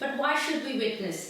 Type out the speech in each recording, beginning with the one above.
But why should we witness?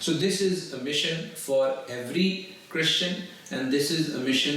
So this is a mission for every Christian and this is a mission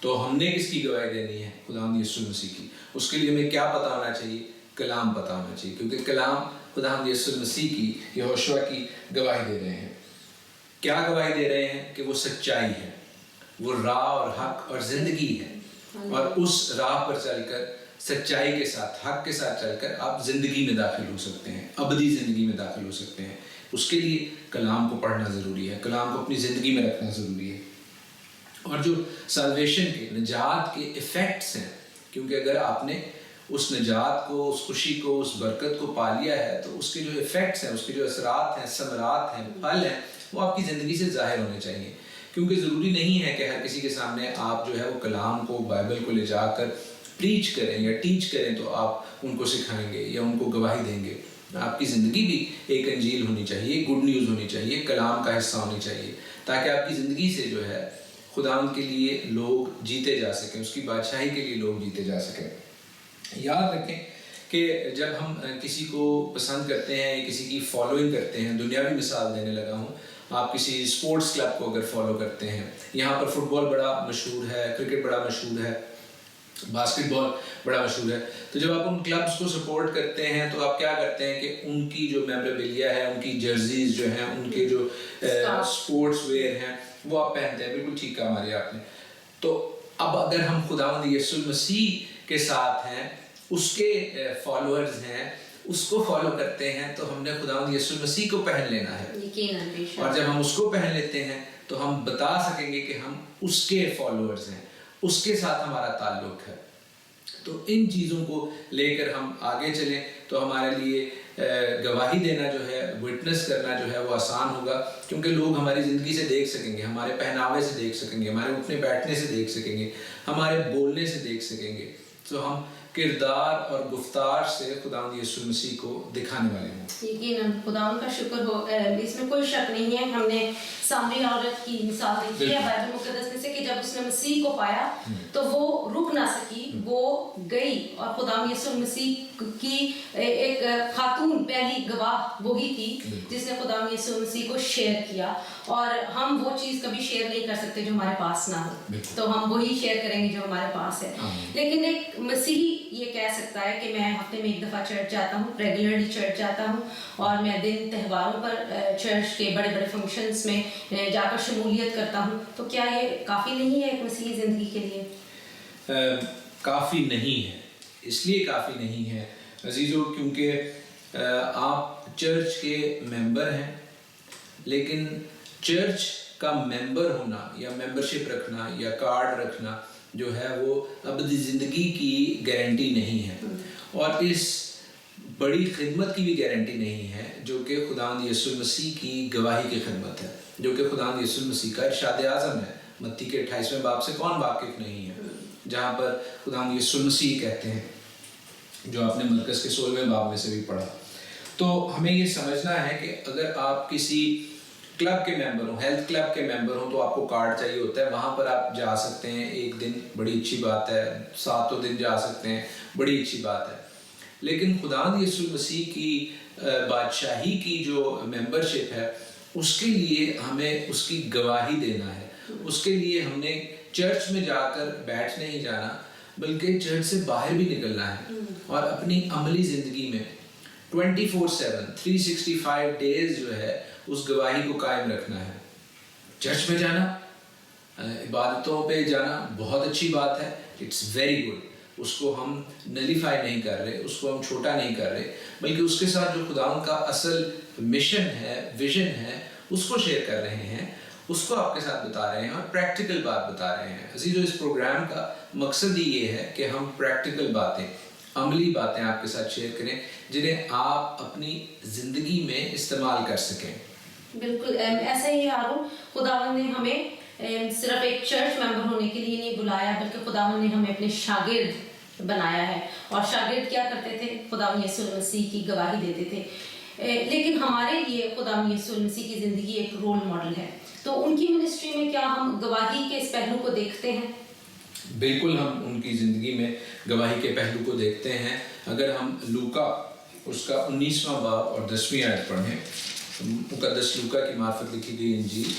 تو ہم نے کس کی گواہی دینی ہے؟ خداوند یسوع مسیح کی. اس کے لیے ہمیں کیا پتہ ہونا چاہیے؟ کلام پتہ ہونا چاہیے، کیونکہ کلام خداوند یسوع مسیح کی، یہوشوا کی گواہی دے رہے ہیں. کیا گواہی دے رہے ہیں؟ کہ وہ سچائی ہے، وہ راہ اور حق اور زندگی ہے، اور اس راہ پر چل کر، سچائی کے ساتھ، حق کے ساتھ چل کر آپ زندگی میں داخل ہو سکتے ہیں، ابدی زندگی میں داخل ہو سکتے ہیں. اس کے لیے کلام کو پڑھنا ضروری ہے، کلام کو اپنی زندگی میں رکھنا ضروری ہے. اور جو سالویشن کے، نجات کے ایفیکٹس ہیں، کیونکہ اگر آپ نے اس نجات کو، اس خوشی کو، اس برکت کو پا لیا ہے تو اس کے جو ایفیکٹس ہیں، اس کے جو اثرات ہیں، ثمرات ہیں، پھل ہیں، وہ آپ کی زندگی سے ظاہر ہونے چاہیے. کیونکہ ضروری نہیں ہے کہ ہر کسی کے سامنے آپ جو ہے وہ کلام کو، بائبل کو لے جا کر پریچ کریں یا ٹیچ کریں تو آپ ان کو سکھائیں گے یا ان کو گواہی دیں گے. آپ کی زندگی بھی ایک انجیل ہونی چاہیے، گڈ نیوز ہونی چاہیے، کلام کا حصہ ہونی چاہیے، تاکہ آپ کی زندگی سے جو ہے خداوند کے لیے لوگ جیتے جا سکیں، اس کی بادشاہی کے لیے لوگ جیتے جا سکیں. یاد رکھیں کہ جب ہم کسی کو پسند کرتے ہیں یا کسی کی فالوئنگ کرتے ہیں، دنیاوی مثال دینے لگا ہوں، آپ کسی اسپورٹس کلب کو اگر فالو کرتے ہیں، یہاں پر فٹ بال بڑا مشہور ہے، کرکٹ بڑا مشہور ہے، باسکٹ بال بڑا مشہور ہے، تو جب آپ ان کلبس کو سپورٹ کرتے ہیں تو آپ کیا کرتے ہیں کہ ان کی جو میموریبلیا ہے، ان کی جرزیز جو ہیں، ان کے جو اسپورٹس ویئر ہیں وہ آپ پہنتے ہیں. بالکل ٹھیک کہا ہماری آپ نے. تو اب اگر ہم خداوند یسوع مسیح کے ساتھ ہیں، اس کے فالوورز ہیں، اس کو فالو کرتے ہیں، تو ہم نے خداوند یسوع مسیح کو پہن لینا ہے. اور جب ہم اس کو پہن لیتے ہیں تو ہم بتا سکیں گے کہ ہم اس کے فالوورز ہیں، اس کے ساتھ ہمارا تعلق ہے. تو ان چیزوں کو لے کر ہم آگے چلیں تو ہمارے لیے گواہی دینا جو ہے، وٹنس کرنا جو ہے وہ آسان ہوگا، کیونکہ لوگ ہماری زندگی سے دیکھ سکیں گے، ہمارے پہناوے سے دیکھ سکیں گے، ہمارے اٹھنے بیٹھنے سے دیکھ سکیں گے، ہمارے بولنے سے دیکھ سکیں گے. تو ہم کردار اور گفتار سے خداوند یسوع مسیح کو دکھانے والے ہیں. یقیناً خداوند کا شکر ہو، اس میں کوئی شک نہیں ہے. ہم نے سامری عورت کی مثال دیکھی ہے بائبل مقدس میں سے کہ جب اس نے مسیح کو پایا تو وہ رک نہ سکی، وہ گئی، اور خداوند یسوع مسیح کی ایک خاتون پہلی گواہ وہی تھی جس نے خداوند یسوع مسیح کو شیئر کیا. اور ہم وہ چیز کبھی شیئر نہیں کر سکتے جو ہمارے پاس نہ ہو، تو ہم وہی شیئر کریں گے جو ہمارے پاس ہے. لیکن ایک مسیحی یہ کہہ سکتا ہے کہ میں ہفتے میں ایک دفعہ چرچ جاتا ہوں، ریگولرلی چرچ جاتا ہوں، اور میں دن تہواروں پر چرچ کے بڑے بڑے فنکشنز میں جا کر شمولیت کرتا ہوں. تو کیا یہ کافی نہیں ہے ایک مسیحی زندگی کے لیے؟ کافی نہیں ہے. اس لیے کافی نہیں ہے عزیزو کیونکہ آپ چرچ کے ممبر ہیں، لیکن چرچ کا ممبر ہونا یا ممبرشپ رکھنا یا کارڈ رکھنا جو ہے وہ ابدی زندگی کی گارنٹی نہیں ہے، اور اس بڑی خدمت کی بھی گارنٹی نہیں ہے جو کہ خداوند یسوع مسیح کی گواہی کی خدمت ہے، جو کہ خداوند یسوع مسیح کا ارشاد اعظم ہے. متی کے 28ویں باب سے کون واقف نہیں ہے، جہاں پر خداوند یسوع مسیح کہتے ہیں، جو آپ نے مرکز کے 16ویں باب میں سے بھی پڑھا. تو ہمیں یہ سمجھنا ہے کہ اگر آپ کسی کلب کے ممبر ہوں، ہیلتھ کلب کے ممبر ہوں، تو آپ کو کارڈ چاہیے ہوتا ہے، وہاں پر آپ جا سکتے ہیں ایک دن، بڑی اچھی بات ہے، 7 دن جا سکتے ہیں، بڑی اچھی بات ہے. لیکن خداوند یسوع مسیح کی بادشاہی کی جو ممبرشپ ہے، اس کے لیے ہمیں اس کی گواہی دینا ہے. اس کے لیے ہم نے چرچ میں جا کر بیٹھ نہیں جانا، بلکہ چرچ سے باہر بھی نکلنا ہے اور اپنی عملی زندگی میں 24/7 365 ڈیز جو ہے اس گواہی کو قائم رکھنا ہے. چرچ میں جانا، عبادتوں پہ جانا بہت اچھی بات ہے، اٹس ویری گڈ. اس کو ہم نلیفائی نہیں کر رہے، اس کو ہم چھوٹا نہیں کر رہے، بلکہ اس کے ساتھ جو خداوند کا اصل مشن ہے، ویژن ہے، اس کو شیئر کر رہے ہیں، اس کو آپ کے ساتھ بتا رہے ہیں اور پریکٹیکل بات بتا رہے ہیں. عزیزو اس پروگرام کا مقصد ہی یہ ہے کہ ہم پریکٹیکل باتیں، عملی باتیں آپ کے ساتھ شیئر کریں جنہیں آپ اپنی زندگی میں استعمال کر سکیں. بالکل ایسا ہی ہارون، خداوند نے ہمیں صرف ایک چرچ ممبر ہونے کے لیے نہیں بلایا، بلکہ خداوند نے ہمیں اپنے شاگرد بنایا ہے. اور شاگرد کیا کرتے تھے؟ خداوند یسوع مسیح کی گواہی دیتے تھے. لیکن ہمارے لیے خداوند یسوع مسیح کی زندگی ایک رول ماڈل ہے. تو ان کی منسٹری میں کیا ہم گواہی کے اس پہلو کو دیکھتے ہیں؟ بالکل ہم ان کی زندگی میں گواہی کے پہلو کو دیکھتے ہیں. اگر ہم لوکا اس کا 19واں باب اور 10ویں آیت پڑھیں، مقدس لوکا کی معرفت لکھی گئی انجیل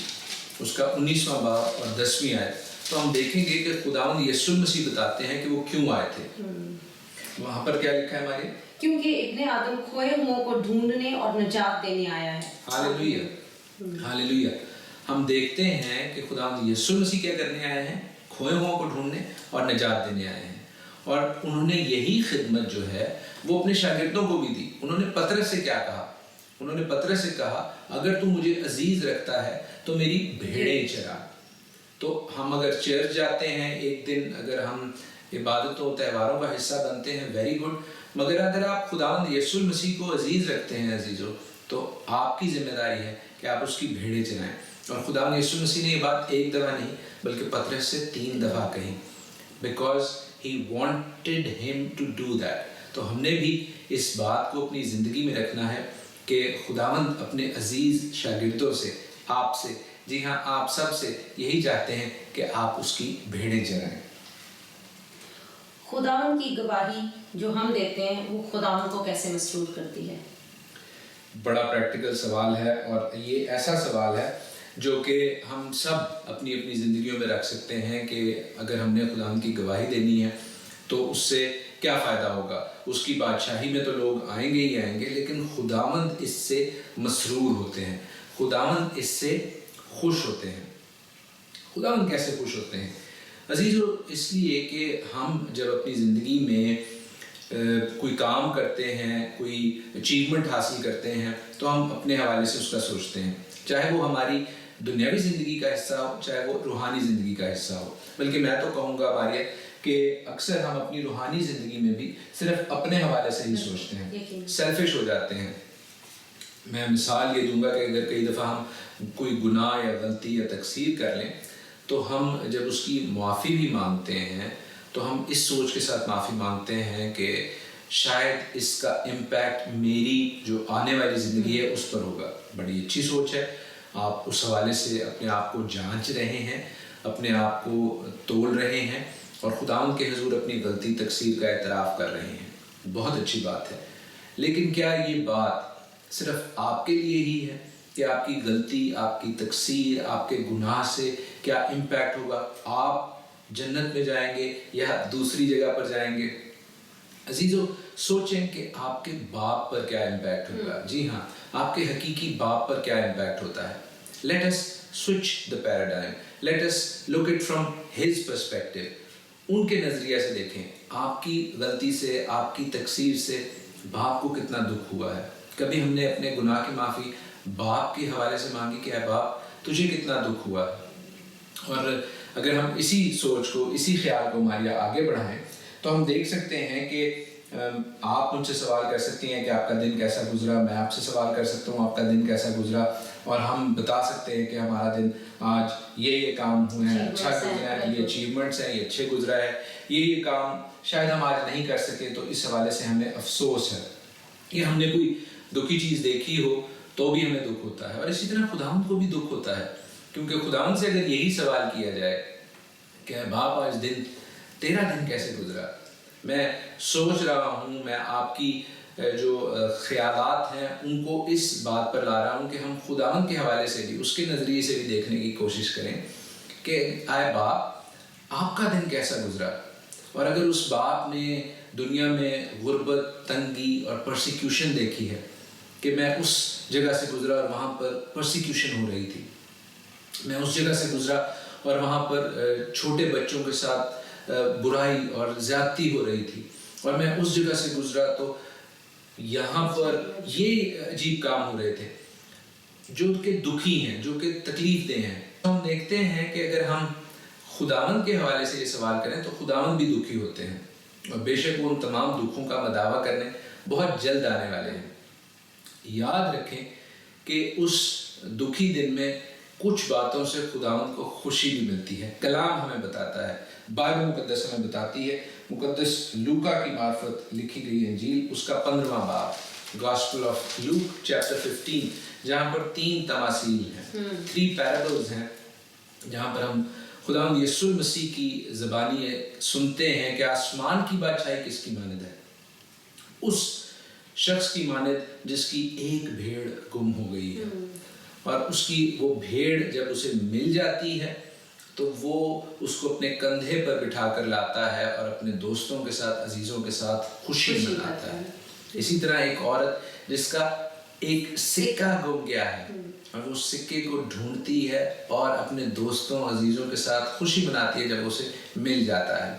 اس کا 19واں باب اور 10ویں آیت، تو ہم دیکھیں گے کہ خداوند یسوع مسیح بتاتے ہیں کہ وہ کیوں آئے تھے. وہاں پر کیا لکھا ہے ہمارے؟ کیونکہ ابن آدم کھوئے ہوں کو ڈھونڈنے اور نجات دینے آیا ہے. ہاللیلویا ہاللیلویا. ہم دیکھتے ہیں کہ خداوند یسوع مسیح کیا کرنے آئے ہیں؟ کھوئے ہوں کو ڈھونڈنے اور نجات دینے آئے ہیں. اور انہوں نے یہی خدمت جو ہے وہ اپنے شاگردوں کو بھی دی. انہوں نے پطرس سے کیا کہا؟ انہوں نے پطرس سے کہا اگر تو مجھے عزیز رکھتا ہے تو میری بھیڑیں چرا. تو ہم اگر چرچ جاتے ہیں ایک دن، اگر ہم عبادتوں تہواروں کا حصہ بنتے ہیں، ویری گڈ، مگر اگر آپ خداوند یسوع مسیح کو عزیز رکھتے ہیں عزیزو، تو آپ کی ذمہ داری ہے کہ آپ اس کی بھیڑیں چرائیں. اور خداوند یسوع مسیح نے یہ بات ایک دفعہ نہیں بلکہ پطرس سے 3 دفعہ کہی، بیکاز ہی وانٹڈ ہم ٹو ڈو دیٹ. تو ہم نے بھی اس بات کو اپنی زندگی میں رکھنا ہے کہ خداوند اپنے عزیز شاگردوں سے، آپ سے، جی ہاں آپ سب سے یہی چاہتے ہیں کہ آپ اس کی بھیڑیں چرائیں. خداوند کی گواہی جو ہم دیتے ہیں وہ خداوند کو کیسے مسرور کرتی ہے؟ بڑا پریکٹیکل سوال ہے، اور یہ ایسا سوال ہے جو کہ ہم سب اپنی اپنی زندگیوں میں رکھ سکتے ہیں کہ اگر ہم نے خداوند کی گواہی دینی ہے تو اس سے کیا فائدہ ہوگا. اس کی بادشاہی میں تو لوگ آئیں گے ہی آئیں گے، لیکن خداوند اس سے مسرور ہوتے ہیں، خداوند اس سے خوش ہوتے ہیں. خداوند کیسے خوش ہوتے ہیں عزیزو؟ اس لیے کہ ہم جب اپنی زندگی میں کوئی کام کرتے ہیں، کوئی اچیومنٹ حاصل کرتے ہیں، تو ہم اپنے حوالے سے اس کا سوچتے ہیں، چاہے وہ ہماری دنیاوی زندگی کا حصہ ہو، چاہے وہ روحانی زندگی کا حصہ ہو. بلکہ میں تو کہوں گا بارے کہ اکثر ہم اپنی روحانی زندگی میں بھی صرف اپنے حوالے سے ہی سوچتے ہیں، سیلفش ہو جاتے ہیں. میں مثال یہ دوں گا کہ اگر کئی دفعہ ہم کوئی گناہ یا غلطی یا تقصیر کر لیں تو ہم جب اس کی معافی بھی مانگتے ہیں تو ہم اس سوچ کے ساتھ معافی مانگتے ہیں کہ شاید اس کا امپیکٹ میری جو آنے والی زندگی ہے اس پر ہوگا. بڑی اچھی سوچ ہے. آپ اس حوالے سے اپنے آپ کو جانچ رہے ہیں، اپنے آپ کو تول رہے ہیں، اور خداوند کے حضور اپنی غلطی تقصیر کا اعتراف کر رہے ہیں. بہت اچھی بات ہے. لیکن کیا یہ بات صرف آپ کے لیے ہی ہے کہ آپ کی غلطی، آپ کی تقصیر، آپ کے گناہ سے کیا امپیکٹ ہوگا؟ آپ جنت میں جائیں گے یا دوسری جگہ پر جائیں گے؟ عزیزو سوچیں کہ آپ کے باپ پر کیا امپیکٹ ہوگا. جی ہاں، آپ کے حقیقی باپ پر کیا امپیکٹ ہوتا ہے. Let us switch the paradigm. Let us look it from his perspective. ان کے نظریہ سے دیکھیں. آپ کی غلطی سے، آپ کی تقصیر سے باپ کو کتنا دکھ ہوا ہے. کبھی ہم نے اپنے گناہ کی معافی باپ کے حوالے سے مانگی کہ اے باپ تجھے کتنا دکھ ہوا ہے. اور اگر ہم اسی سوچ کو، اسی خیال کو ہمارے آگے بڑھائیں تو ہم دیکھ سکتے ہیں کہ آپ مجھ سے سوال کر سکتی ہیں کہ آپ کا دن کیسا گزرا، میں آپ سے سوال کر سکتا ہوں آپ کا دن کیسا گزرا، اور ہم بتا سکتے ہیں کہ ہمارا دن آج یہ کام ہوئے ہیں، اچھا گزرا ہے، یہ اچیومنٹس ہیں، یہ اچھے گزرا ہے، یہ کام شاید ہم آج نہیں کر سکے تو اس حوالے سے ہمیں افسوس ہے. یہ ہم نے کوئی دکھی چیز دیکھی ہو تو بھی ہمیں دکھ ہوتا ہے. اور اسی طرح خداوند کو بھی دکھ ہوتا ہے، کیونکہ خداوند سے اگر یہی سوال کیا جائے کہ باپ آج دن تیرا دن کیسے گزرا، میں سوچ رہا ہوں، میں آپ کی جو خیالات ہیں ان کو اس بات پر لا رہا ہوں کہ ہم خداوند کے حوالے سے بھی، اس کے نظریے سے بھی دیکھنے کی کوشش کریں کہ اے باپ آپ کا دن کیسا گزرا. اور اگر اس باپ نے دنیا میں غربت، تنگی اور پرسیکیوشن دیکھی ہے کہ میں اس جگہ سے گزرا اور وہاں پر پرسیکیوشن ہو رہی تھی، میں اس جگہ سے گزرا اور وہاں پر چھوٹے بچوں کے ساتھ برائی اور زیادتی ہو رہی تھی، اور میں اس جگہ سے گزرا تو یہاں پر یہ عجیب کام ہو رہے تھے جو کہ دکھی ہیں، جو کہ تکلیف دہ ہیں. ہم دیکھتے ہیں کہ اگر ہم خداوند کے حوالے سے یہ سوال کریں تو خداوند بھی دکھی ہوتے ہیں، اور بے شک وہ ان تمام دکھوں کا مداوع کرنے بہت جلد آنے والے ہیں. یاد رکھیں کہ اس دکھی دن میں کچھ باتوں سے خداوند کو خوشی بھی ملتی ہے. کلام ہمیں بتاتا ہے، بائبل مقدس ہمیں بتاتی ہے، مقدس لوکا کی معرفت لکھی گئی انجیل اس کا 15واں باب، گاسپل آف لوک چیپٹر 15، جہاں پر 3 تماثیل ہیں، 3 پیرابلز ہیں، جہاں پر ہم خداوند یسوع مسیح کی زبانی سنتے ہیں کہ آسمان کی بادشاہی کس کی مانند ہے؟ اس شخص کی مانند جس کی ایک بھیڑ گم ہو گئی ہے، اور اس کی وہ بھیڑ جب اسے مل جاتی ہے تو وہ اس کو اپنے کندھے پر بٹھا کر لاتا ہے اور اپنے دوستوں کے ساتھ عزیزوں کے ساتھ خوشی مناتا ہے. اسی طرح ایک عورت جس کا ایک سکہ گم گیا ہے اور وہ سکے کو ڈھونڈتی ہے اور اپنے دوستوں عزیزوں کے ساتھ خوشی مناتی ہے جب اسے مل جاتا ہے.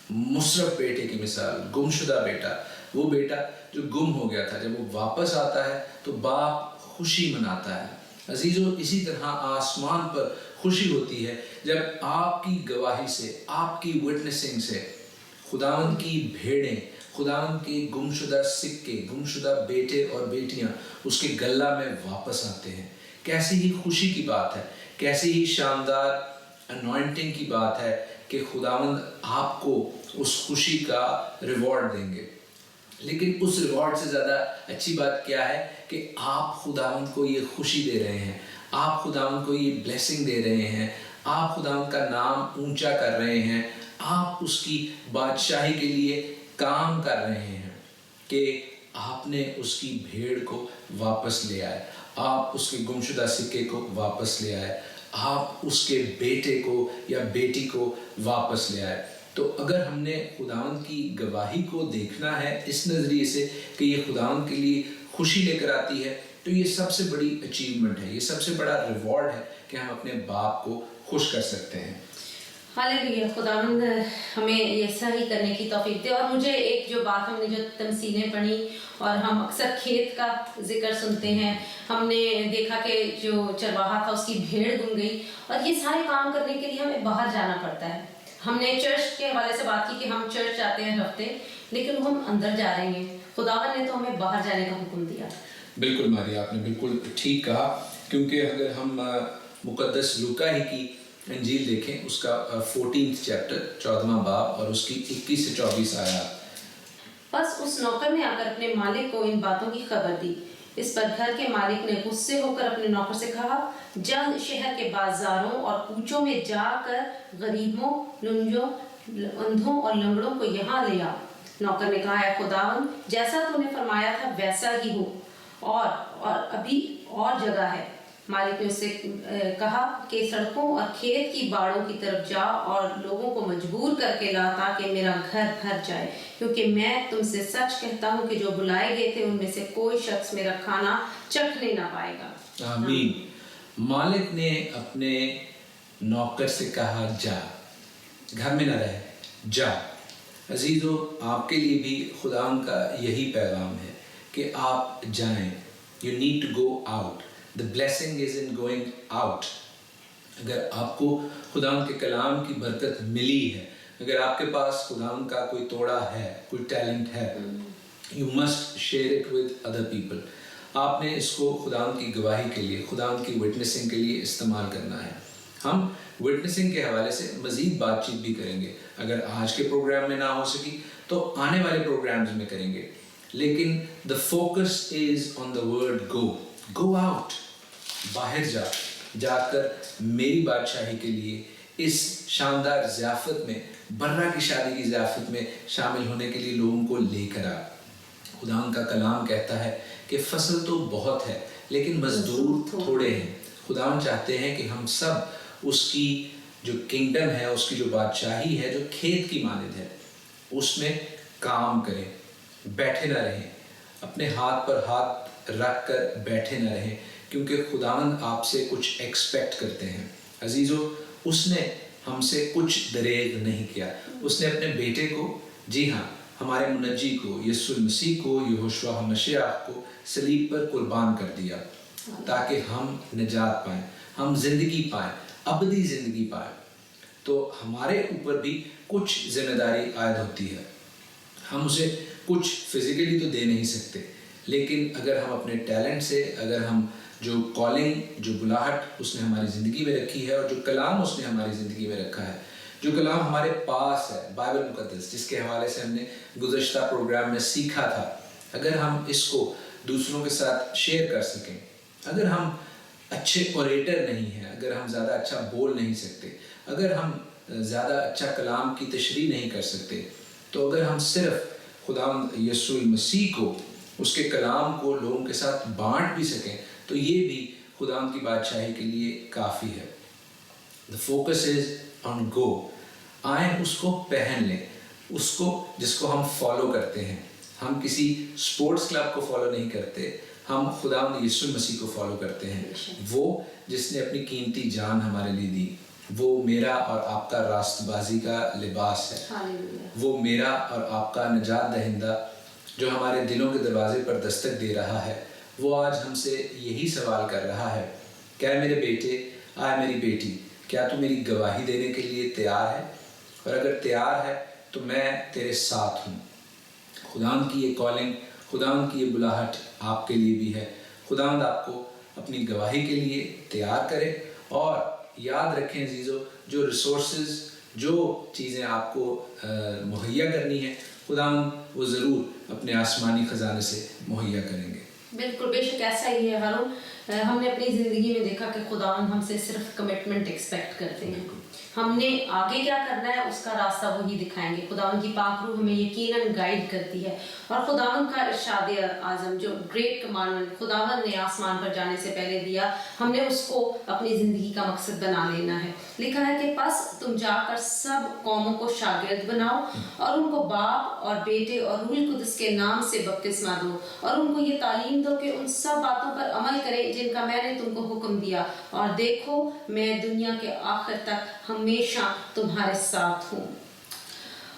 مصرف بیٹے کی مثال، گمشدہ بیٹا، وہ بیٹا جو گم ہو گیا تھا، جب وہ واپس آتا ہے تو باپ خوشی مناتا ہے. عزیزوں، اسی طرح آسمان پر خوشی ہوتی ہے جب آپ کی گواہی سے، آپ کی وٹنسنگ سے خداوند کی بھیڑیں، خداوند کے گمشدہ سکے، گمشدہ بیٹے اور بیٹیاں اس کے گلہ میں واپس آتے ہیں. کیسی ہی خوشی کی بات ہے، کیسی ہی شاندار انوائنٹنگ کی بات ہے کہ خداوند آپ کو اس خوشی کا ریوارڈ دیں گے. لیکن اس ریوارڈ سے زیادہ اچھی بات کیا ہے کہ آپ خداوند کو یہ خوشی دے رہے ہیں، آپ خداوند کو یہ بلیسنگ دے رہے ہیں، آپ خداوند کا نام اونچا کر رہے ہیں، آپ اس کی بادشاہی کے لیے کام کر رہے ہیں کہ آپ نے اس کی بھیڑ کو واپس لے آئے، آپ اس کے گمشدہ سکے کو واپس لے آئے، آپ اس کے بیٹے کو یا بیٹی کو واپس لے آئے. تو اگر ہم نے خداوند کی گواہی کو دیکھنا ہے اس نظریے سے کہ یہ خداوند کے لیے خوشی لے کر آتی ہے، تو یہ سب سے بڑی اچیومنٹ ہے، یہ سب سے بڑا ریوارڈ ہے کہ ہم اپنے باپ کو خوش کر سکتے ہیں. ہاللیلویا. خداوند ہمیں ایسا ہی کرنے کی توفیق دے. اور مجھے ایک جو بات ہم نے جو تمثیلیں پڑھی اور ہم اکثر کھیت کا ذکر سنتے ہیں، ہم نے دیکھا کہ جو چرواہا تھا اس کی بھیڑ گم گئی، اور یہ سارے کام کرنے کے لیے ہمیں باہر جانا پڑتا ہے. ہم نے چرچ کے حوالے سے بات کی کہ ہم چرچ جاتے ہیں ہفتے، لیکن ہم اندر جا رہے ہیں. خداوند نے تو ہمیں باہر جانے کا حکم دیا. بالکل ماریا، آپ نے بالکل ٹھیک کہا، کیونکہ اگر ہم مقدس لوکا ہی کی انجیل دیکھیں، اس کا 14 چیپٹر 14واں باب اور اس کی 21 سے 24 آیات. بس اس نوکر نے آ کر اپنے مالک کو ان باتوں کی خبر دی. اس پر گھر کے مالک نے غصے ہو کر اپنے نوکر سے کہا، جلد شہر کے بازاروں اور کوچوں میں جا کر غریبوں، لنجوں، اندھوں اور لنگڑوں کو یہاں لے آ. نوکر نے کہا، اے خداوند، جیسا تو نے فرمایا تھا ویسا ہی ہو، اور ابھی اور جگہ ہے. مالک نے اس سے کہا کہ سڑکوں اور کھیت کی باڑوں کی طرف جا اور لوگوں کو مجبور کر کے لا تاکہ میرا گھر بھر جائے، کیونکہ میں تم سے سچ کہتا ہوں کہ جو بلائے گئے تھے ان میں سے کوئی شخص میرا کھانا چکھنے نہ پائے گا. آمین. مالک نے اپنے نوکر سے کہا، جا، گھر میں نہ رہے، جا. عزیزو، آپ کے لیے بھی خداوند کا یہی پیغام ہے کہ آپ جائیں. You need to go out. The blessing is in going out. اگر آپ کو خداوند کے کلام کی برکت ملی ہے، اگر آپ کے پاس خداوند کا کوئی توڑا ہے، کوئی ٹیلنٹ ہے، you must share it with other people. آپ نے اس کو خداوند کی گواہی کے لیے، خداوند کی وٹنسنگ کے لیے استعمال کرنا ہے. ہم وٹنسنگ کے حوالے سے مزید بات چیت بھی کریں گے. اگر آج کے پروگرام میں نہ ہو سکی تو آنے والے پروگرامز میں کریں گے. لیکن the focus is on the word go. Go out. باہر جا کر میری بادشاہی کے لیے اس شاندار ضیافت میں، برہ کی شادی کی ضیافت میں شامل ہونے کے لیے لوگوں کو لے کر آ. خداوند کا کلام کہتا ہے کہ فصل تو بہت ہے لیکن مزدور تھوڑے ہیں. خداوند چاہتے ہیں کہ ہم سب اس کی جو کنگڈم ہے، اس کی جو بادشاہی ہے، جو کھیت کی مانند ہے، اس میں کام کریں، بیٹھے نہ رہیں، اپنے ہاتھ پر ہاتھ رکھ کر بیٹھے نہ رہیں، کیونکہ خداوند آپ سے کچھ ایکسپیکٹ کرتے ہیں. عزیزو، اس نے ہم سے کچھ دریغ نہیں کیا. اس نے اپنے بیٹے کو، جی ہاں، ہمارے منجی کو، یسوع المسیح کو، یہوشوا مسیح کو صلیب پر قربان کر دیا تاکہ ہم نجات پائیں، ہم زندگی پائیں، ابدی زندگی پائیں. تو ہمارے اوپر بھی کچھ ذمہ داری عائد ہوتی ہے. ہم اسے کچھ فزیکلی تو دے نہیں سکتے، لیکن اگر ہم اپنے ٹیلنٹ سے، اگر ہم جو کالنگ، جو بلاہٹ اس نے ہماری زندگی میں رکھی ہے، اور جو کلام اس نے ہماری زندگی میں رکھا ہے، جو کلام ہمارے پاس ہے، بائبل مقدس، جس کے حوالے سے ہم نے گزشتہ پروگرام میں سیکھا تھا، اگر ہم اس کو دوسروں کے ساتھ شیئر کر سکیں، اگر ہم اچھے اوریٹر نہیں ہیں، اگر ہم زیادہ اچھا بول نہیں سکتے، اگر ہم زیادہ اچھا کلام کی تشریح نہیں کر سکتے، تو اگر ہم صرف خداوند یسوع المسیح کو، اس کے کلام کو لوگوں کے ساتھ بانٹ بھی سکیں، تو یہ بھی خداوند کی بادشاہی کے لیے کافی ہے. The focus is on go. آئیں اس کو پہن لیں, اس کو جس کو ہم فالو کرتے ہیں. ہم کسی اسپورٹس کلب کو فالو نہیں کرتے, ہم خداوند یسوع مسیح کو فالو کرتے ہیں. وہ جس نے اپنی قیمتی جان ہمارے لیے دی, وہ میرا اور آپ کا راست بازی کا لباس ہے. وہ میرا اور آپ کا نجات دہندہ جو ہمارے دلوں کے دروازے پر دستک دے رہا ہے. وہ آج ہم سے یہی سوال کر رہا ہے کہ اے میرے بیٹے, اے میری بیٹی, کیا تو میری گواہی دینے کے لیے تیار ہے؟ اور اگر تیار ہے تو میں تیرے ساتھ ہوں. خداوند کی یہ کالنگ, خداوند کی یہ بلاہٹ آپ کے لیے بھی ہے. خداوند آپ کو اپنی گواہی کے لیے تیار کرے. اور یاد رکھیں عزیزو, جو ریسورسز, جو چیزیں آپ کو مہیا کرنی ہیں, خداوند وہ ضرور اپنے آسمانی خزانے سے مہیا کریں گے. بالکل, بے شک ایسا ہی ہے ہارون. ہم نے اپنی زندگی میں دیکھا کہ خداوند ہم سے صرف کمٹمنٹ ایکسپیکٹ کرتے ہیں. ہم نے آگے کیا کرنا ہے اس کا راستہ وہی دکھائیں گے. خداوند کی پاک روح ہمیں یقیناً گائیڈ کرتی ہے. اور خداوند کا ارشاد اعظم جو گریٹ کمانڈمنٹ خداوند نے آسمان پر جانے سے پہلے دیا, ہم نے اس کو اپنی زندگی کا مقصد بنا لینا ہے. لکھا ہے کہ پس تم جا کر سب قوموں کو شاگرد بناؤ اور ان کو باپ اور بیٹے اور روح القدس کے نام سے بپتسمہ دو, اور ان کو یہ تعلیم دو کہ ان سب باتوں پر عمل کرے جن کا میں نے تم کو حکم دیا, اور دیکھو میں دنیا کے آخر تک ہمیشہ تمہارے ساتھ ہوں.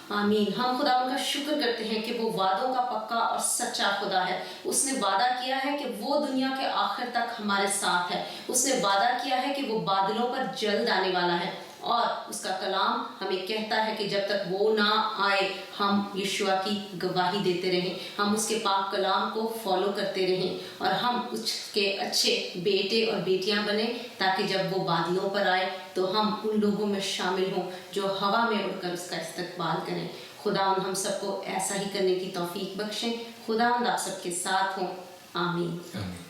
آمین. ہم خداوند کا شکر کرتے ہیں کہ وہ وعدوں کا پکا اور سچا خدا ہے. اس نے وعدہ کیا ہے کہ وہ دنیا کے آخر تک ہمارے ساتھ ہے. اس نے وعدہ کیا ہے کہ وہ بادلوں پر جلد آنے والا ہے, اور اس کا کلام ہمیں کہتا ہے کہ جب تک وہ نہ آئے ہم یشوع کی گواہی دیتے رہیں, ہم اس کے پاک کلام کو فالو کرتے رہیں, اور ہم اس کے اچھے بیٹے اور بیٹیاں بنیں, تاکہ جب وہ بادلوں پر آئے تو ہم ان لوگوں میں شامل ہوں جو ہوا میں اڑ کر اس کا استقبال کریں. خداوند ہم سب کو ایسا ہی کرنے کی توفیق بخشیں. خداوند آپ سب کے ساتھ ہوں. آمین. آمین.